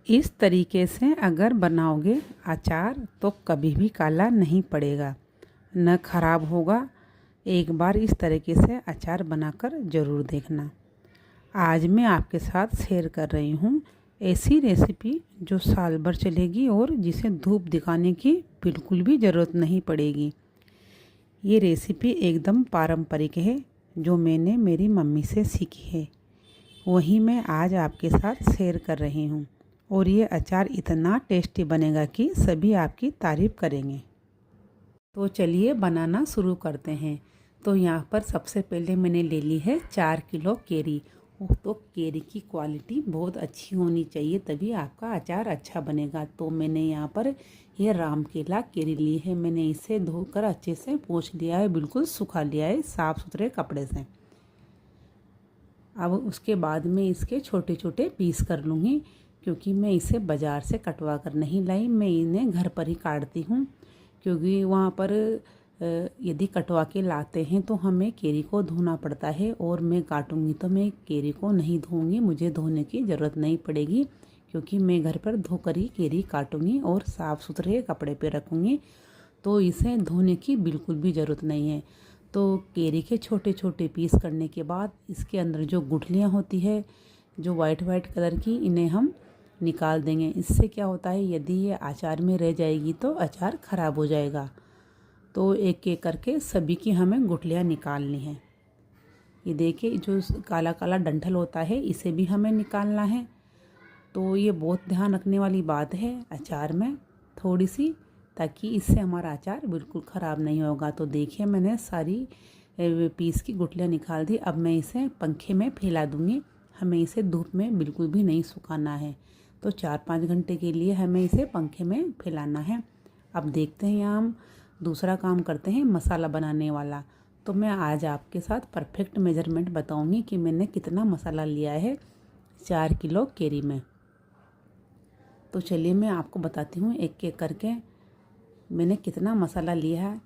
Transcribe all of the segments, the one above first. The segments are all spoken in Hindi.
इस तरीके से अगर बनाओगे अचार तो कभी भी काला नहीं पड़ेगा, न खराब होगा। एक बार इस तरीके से अचार बनाकर ज़रूर देखना। आज मैं आपके साथ शेयर कर रही हूँ ऐसी रेसिपी जो साल भर चलेगी और जिसे धूप दिखाने की बिल्कुल भी ज़रूरत नहीं पड़ेगी। ये रेसिपी एकदम पारंपरिक है जो मैंने मेरी मम्मी से सीखी है, वही मैं आज आपके साथ शेयर कर रही हूँ। और ये अचार इतना टेस्टी बनेगा कि सभी आपकी तारीफ़ करेंगे। तो चलिए बनाना शुरू करते हैं। तो यहाँ पर सबसे पहले मैंने ले ली है 4 किलो केरी। तो केरी की क्वालिटी बहुत अच्छी होनी चाहिए, तभी आपका अचार अच्छा बनेगा। तो मैंने यहाँ पर ये रामकेला केरी ली है। मैंने इसे धोकर अच्छे से पोंछ लिया है, बिल्कुल सुखा लिया है साफ़ सुथरे कपड़े से। अब उसके बाद में इसके छोटे छोटे पीस कर लूँगी, क्योंकि मैं इसे बाज़ार से कटवा कर नहीं लाई, मैं इन्हें घर पर ही काटती हूँ। क्योंकि वहाँ पर यदि कटवा के लाते हैं तो हमें केरी को धोना पड़ता है, और मैं काटूंगी तो मैं केरी को नहीं धोऊंगी, मुझे धोने की ज़रूरत नहीं पड़ेगी, क्योंकि मैं घर पर धोकर ही केरी काटूंगी और साफ़ सुथरे कपड़े पे रखूँगी। तो इसे धोने की बिल्कुल भी ज़रूरत नहीं है। तो केरी के छोटे छोटे पीस करने के बाद इसके अंदर जो गुठलियाँ होती है जो वाइट वाइट कलर की, इन्हें हम निकाल देंगे। इससे क्या होता है, यदि ये अचार में रह जाएगी तो अचार ख़राब हो जाएगा। तो एक एक करके सभी की हमें गुठलियाँ निकालनी है। ये देखिए जो काला काला डंठल होता है इसे भी हमें निकालना है। तो ये बहुत ध्यान रखने वाली बात है अचार में थोड़ी सी, ताकि इससे हमारा अचार बिल्कुल ख़राब नहीं होगा। तो देखिए मैंने सारी पीस की गुठलियाँ निकाल दी। अब मैं इसे पंखे में फैला दूँगी। हमें इसे धूप में बिल्कुल भी नहीं सुखाना है। तो 4-5 घंटे के लिए हमें इसे पंखे में फैलाना है। अब देखते हैं यहाँ हम दूसरा काम करते हैं मसाला बनाने वाला। तो मैं आज आपके साथ परफेक्ट मेजरमेंट बताऊंगी कि मैंने कितना मसाला लिया है 4 किलो केरी में। तो चलिए मैं आपको बताती हूँ एक एक करके मैंने कितना मसाला लिया है।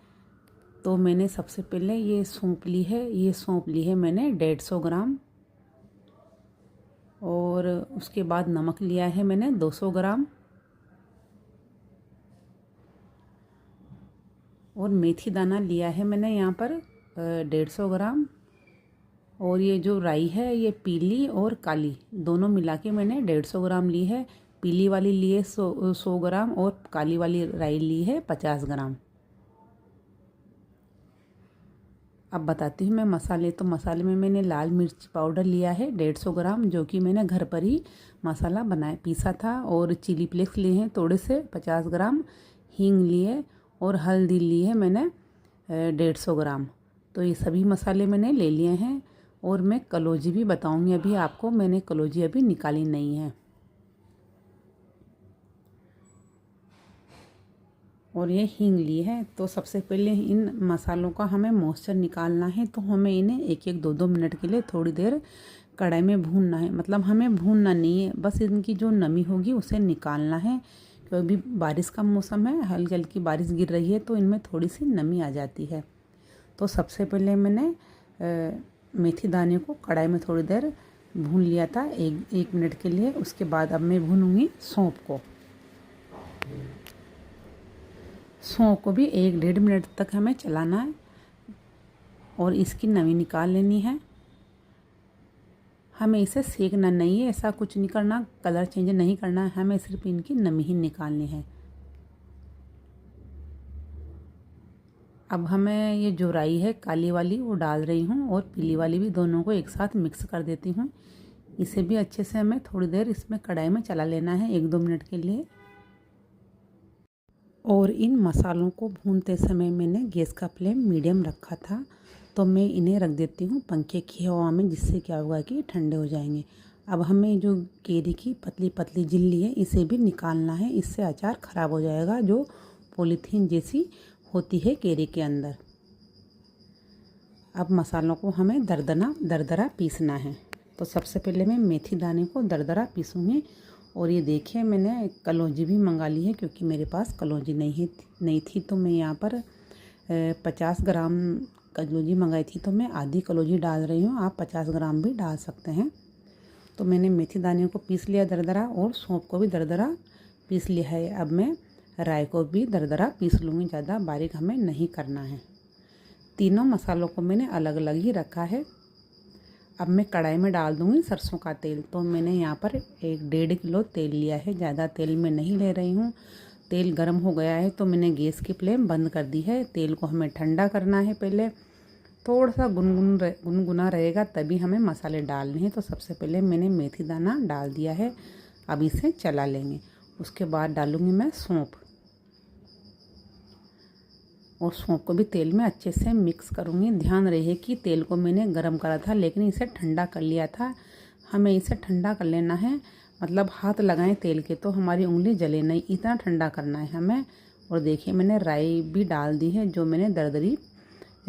तो मैंने सबसे पहले ये सौंफ ली है, ये सौंफ ली है मैंने 150 ग्राम। और उसके बाद नमक लिया है मैंने 200 ग्राम। और मेथी दाना लिया है मैंने यहाँ पर 150 ग्राम। और ये जो राई है ये पीली और काली दोनों मिला के मैंने 150 ग्राम ली है। पीली वाली ली है 100 ग्राम और काली वाली राई ली है 50 ग्राम। अब बताती हूँ मैं मसाले। तो मसाले में मैंने लाल मिर्च पाउडर लिया है 150 ग्राम, जो कि मैंने घर पर ही मसाला बनाया पीसा था। और चिली फ्लेक्स लिए हैं थोड़े से 50 ग्राम। हींग लिए और हल्दी ली है मैंने 150 ग्राम। तो ये सभी मसाले मैंने ले लिए हैं। और मैं कलौंजी भी बताऊंगी अभी आपको, मैंने कलौंजी अभी निकाली नहीं है। और ये हींग ली है। तो सबसे पहले इन मसालों का हमें मॉइस्चर निकालना है। तो हमें इन्हें 1-1 2-2 मिनट के लिए थोड़ी देर कढ़ाई में भूनना है। मतलब हमें भूनना नहीं है, बस इनकी जो नमी होगी उसे निकालना है। क्योंकि अभी बारिश का मौसम है, हल्की हल्की बारिश गिर रही है, तो इनमें थोड़ी सी नमी आ जाती है। तो सबसे पहले मैंने मेथी दाने को कढ़ाई में थोड़ी देर भून लिया था, एक मिनट के लिए। उसके बाद अब मैं भूनूंगी सौंफ को। सौंफ को भी 1-1.5 मिनट तक हमें चलाना है और इसकी नमी निकाल लेनी है। हमें इसे सेकना नहीं है, ऐसा कुछ नहीं करना, कलर चेंज नहीं करना है, हमें सिर्फ इनकी नमी ही निकालनी है। अब हमें ये जो राई है काली वाली वो डाल रही हूँ, और पीली वाली भी, दोनों को एक साथ मिक्स कर देती हूँ। इसे भी अच्छे से हमें थोड़ी देर इसमें कढ़ाई में चला लेना है 1-2 मिनट के लिए। और इन मसालों को भूनते समय मैंने गैस का फ्लेम मीडियम रखा था। तो मैं इन्हें रख देती हूँ पंखे की हवा में, जिससे क्या होगा कि ठंडे हो जाएंगे। अब हमें जो केरी की पतली पतली झिल्ली है इसे भी निकालना है, इससे अचार ख़राब हो जाएगा, जो पॉलीथीन जैसी होती है केरी के अंदर। अब मसालों को हमें दरदरा पीसना है। तो सबसे पहले मैं मेथी दाने को दरदरा पीसूँगी। और ये देखिए मैंने कलौंजी भी मंगा ली है, क्योंकि मेरे पास कलौंजी नहीं थी। तो मैं यहाँ पर 50 ग्राम कलौंजी मंगाई थी, तो मैं आधी कलौंजी डाल रही हूँ। आप 50 ग्राम भी डाल सकते हैं। तो मैंने मेथी दाने को पीस लिया दरदरा और सौंफ को भी दरदरा पीस लिया है। अब मैं राई को भी दरदरा पीस लूँगी, ज़्यादा बारीक हमें नहीं करना है। तीनों मसालों को मैंने अलग अलग ही रखा है। अब मैं कढ़ाई में डाल दूँगी सरसों का तेल। तो मैंने यहाँ पर 1.5 किलो तेल लिया है, ज़्यादा तेल मैं नहीं ले रही हूँ। तेल गर्म हो गया है तो मैंने गैस की फ्लेम बंद कर दी है। तेल को हमें ठंडा करना है, पहले थोड़ा सा गुनगुना रहेगा तभी हमें मसाले डालने हैं। तो सबसे पहले मैंने मेथी दाना डाल दिया है, अब इसे चला लेंगे। उसके बाद डालूँगी मैं सौंफ, और सौंफ को भी तेल में अच्छे से मिक्स करूँगी। ध्यान रहे कि तेल को मैंने गरम करा था लेकिन इसे ठंडा कर लिया था। हमें इसे ठंडा कर लेना है, मतलब हाथ लगाएं तेल के तो हमारी उंगली जले नहीं, इतना ठंडा करना है हमें। और देखिए मैंने राई भी डाल दी है जो मैंने दरदरी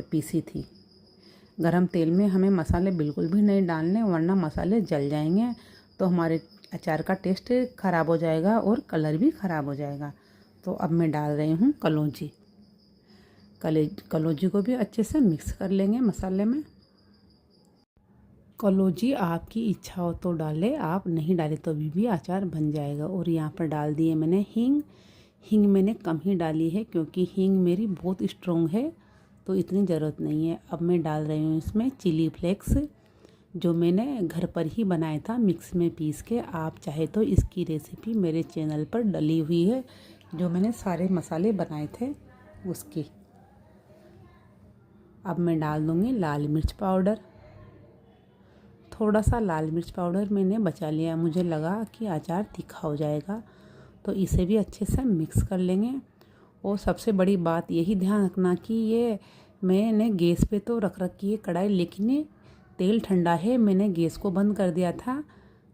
पीसी थी। गरम तेल में हमें मसाले बिल्कुल भी नहीं डालने, वरना मसाले जल जाएंगे तो हमारे अचार का टेस्ट ख़राब हो जाएगा और कलर भी ख़राब हो जाएगा। तो अब मैं डाल रही हूँ कलौंजी। कलौंजी को भी अच्छे से मिक्स कर लेंगे मसाले में। कलौंजी आपकी इच्छा हो तो डालें, आप नहीं डालें तो भी अचार बन जाएगा। और यहाँ पर डाल दिए मैंने हींग। हींग मैंने कम ही डाली है क्योंकि हींग मेरी बहुत स्ट्रॉन्ग है, तो इतनी ज़रूरत नहीं है। अब मैं डाल रही हूँ इसमें चिली फ्लेक्स, जो मैंने घर पर ही बनाया था मिक्स में पीस के। आप चाहे तो इसकी रेसिपी मेरे चैनल पर डली हुई है, जो मैंने सारे मसाले बनाए थे उसकी। अब मैं डाल दूँगी लाल मिर्च पाउडर। थोड़ा सा लाल मिर्च पाउडर मैंने बचा लिया, मुझे लगा कि अचार तीखा हो जाएगा, तो इसे भी अच्छे से मिक्स कर लेंगे। और सबसे बड़ी बात यही ध्यान रखना कि ये मैंने गैस पे तो रख रखी है कढ़ाई, लेकिन तेल ठंडा है। मैंने गैस को बंद कर दिया था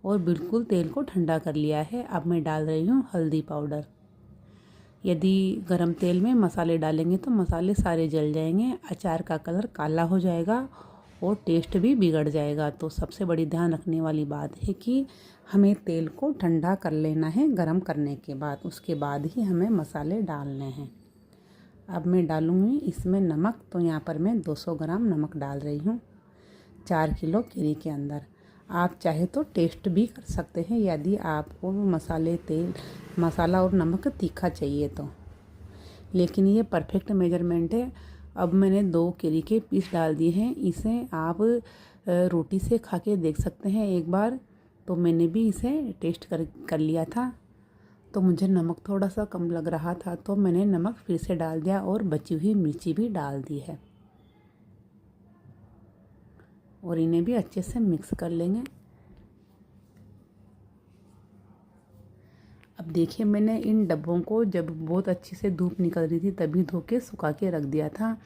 और बिल्कुल तेल को ठंडा कर लिया है। अब मैं डाल रही हूँ हल्दी पाउडर। यदि गरम तेल में मसाले डालेंगे तो मसाले सारे जल जाएंगे, अचार का कलर काला हो जाएगा और टेस्ट भी बिगड़ जाएगा। तो सबसे बड़ी ध्यान रखने वाली बात है कि हमें तेल को ठंडा कर लेना है गरम करने के बाद, उसके बाद ही हमें मसाले डालने हैं। अब मैं डालूँगी इसमें नमक। तो यहाँ पर मैं 200 ग्राम नमक डाल रही हूँ 4 किलो केरी के अंदर। आप चाहे तो टेस्ट भी कर सकते हैं यदि आपको मसाला और नमक तीखा चाहिए तो, लेकिन ये परफेक्ट मेजरमेंट है। अब मैंने 2 केरी के पीस डाल दिए हैं। इसे आप रोटी से खा के देख सकते हैं एक बार। तो मैंने भी इसे टेस्ट कर लिया था, तो मुझे नमक थोड़ा सा कम लग रहा था, तो मैंने नमक फिर से डाल दिया और बची हुई मिर्ची भी डाल दी है। और इन्हें भी अच्छे से मिक्स कर लेंगे। अब देखिए मैंने इन डब्बों को जब बहुत अच्छी से धूप निकल रही थी तभी धो के सुखा के रख दिया था।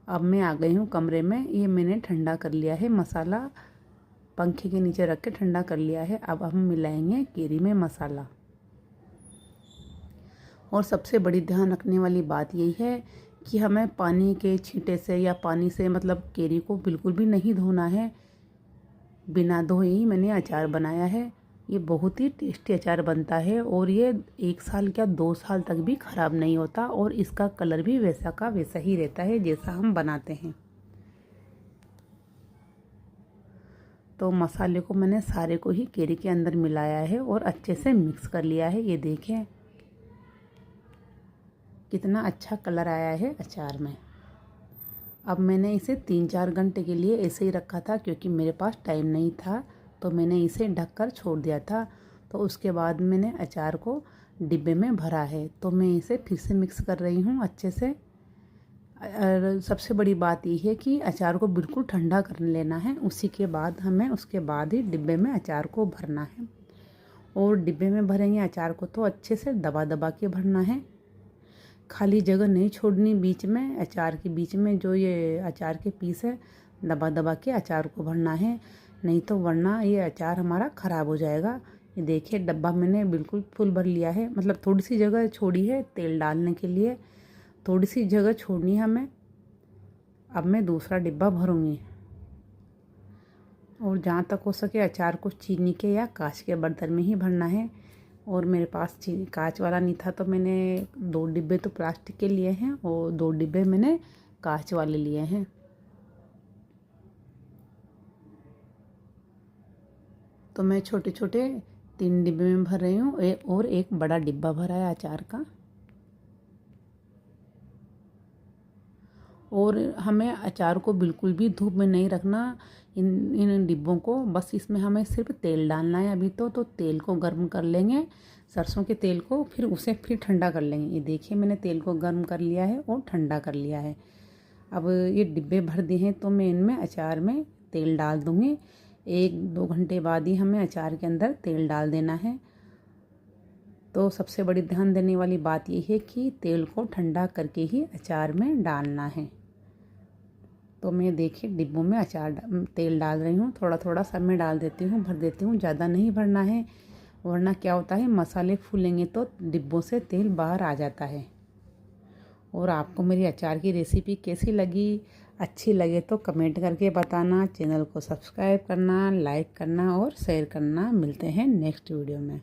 अब मैं आ गई हूँ कमरे में। ये मैंने ठंडा कर लिया है, मसाला पंखे के नीचे रख के ठंडा कर लिया है। अब हम मिलाएंगे केरी में मसाला। और सबसे बड़ी ध्यान रखने वाली बात यही है कि हमें पानी के छींटे से या पानी से मतलब केरी को बिल्कुल भी नहीं धोना है। बिना धोए ही मैंने अचार बनाया है। ये बहुत ही टेस्टी अचार बनता है और ये 1 साल क्या 2 साल तक भी ख़राब नहीं होता, और इसका कलर भी वैसा का वैसा ही रहता है जैसा हम बनाते हैं। तो मसाले को मैंने सारे को ही केरी के अंदर मिलाया है और अच्छे से मिक्स कर लिया है। ये देखें कितना अच्छा कलर आया है अचार में। अब मैंने इसे 3-4 घंटे के लिए ऐसे ही रखा था क्योंकि मेरे पास टाइम नहीं था, तो मैंने इसे ढककर छोड़ दिया था। तो उसके बाद मैंने अचार को डिब्बे में भरा है। तो मैं इसे फिर से मिक्स कर रही हूँ अच्छे से। और सबसे बड़ी बात यह है कि अचार को बिल्कुल ठंडा कर लेना है, उसके बाद ही डिब्बे में अचार को भरना है। और डिब्बे में भरेंगे अचार को तो अच्छे से दबा दबा के भरना है, खाली जगह नहीं छोड़नी बीच में। अचार के बीच में जो ये अचार के पीस है दबा दबा के अचार को भरना है, नहीं तो वरना ये अचार हमारा ख़राब हो जाएगा। ये देखिए डब्बा मैंने बिल्कुल फुल भर लिया है, मतलब थोड़ी सी जगह छोड़ी है तेल डालने के लिए, थोड़ी सी जगह छोड़नी है हमें। अब मैं दूसरा डिब्बा भरूँगी और जहाँ तक हो सके अचार को चीनी के या कांच के बर्तन में ही भरना है। और मेरे पास कांच वाला नहीं था तो मैंने 2 डिब्बे तो प्लास्टिक के लिए हैं और 2 डिब्बे मैंने कांच वाले लिए हैं। तो मैं छोटे छोटे 3 डिब्बे में भर रही हूँ और एक बड़ा डिब्बा भरा है अचार का। और हमें अचार को बिल्कुल भी धूप में नहीं रखना, इन डिब्बों को। बस इसमें हमें सिर्फ तेल डालना है अभी तो तेल को गर्म कर लेंगे, सरसों के तेल को, फिर उसे ठंडा कर लेंगे। ये देखिए मैंने तेल को गर्म कर लिया है और ठंडा कर लिया है। अब ये डिब्बे भर दिए हैं तो मैं इनमें अचार में तेल डाल दूँगी। 1-2 घंटे बाद ही हमें अचार के अंदर तेल डाल देना है। तो सबसे बड़ी ध्यान देने वाली बात यह है कि तेल को ठंडा करके ही अचार में डालना है। तो मैं देखिए डिब्बों में तेल डाल रही हूँ, थोड़ा थोड़ा सब में डाल देती हूँ, भर देती हूँ। ज़्यादा नहीं भरना है, वरना क्या होता है मसाले फूलेंगे तो डिब्बों से तेल बाहर आ जाता है। और आपको मेरी अचार की रेसिपी कैसी लगी? अच्छी लगे तो कमेंट करके बताना, चैनल को सब्सक्राइब करना, लाइक करना और शेयर करना। मिलते हैं नेक्स्ट वीडियो में।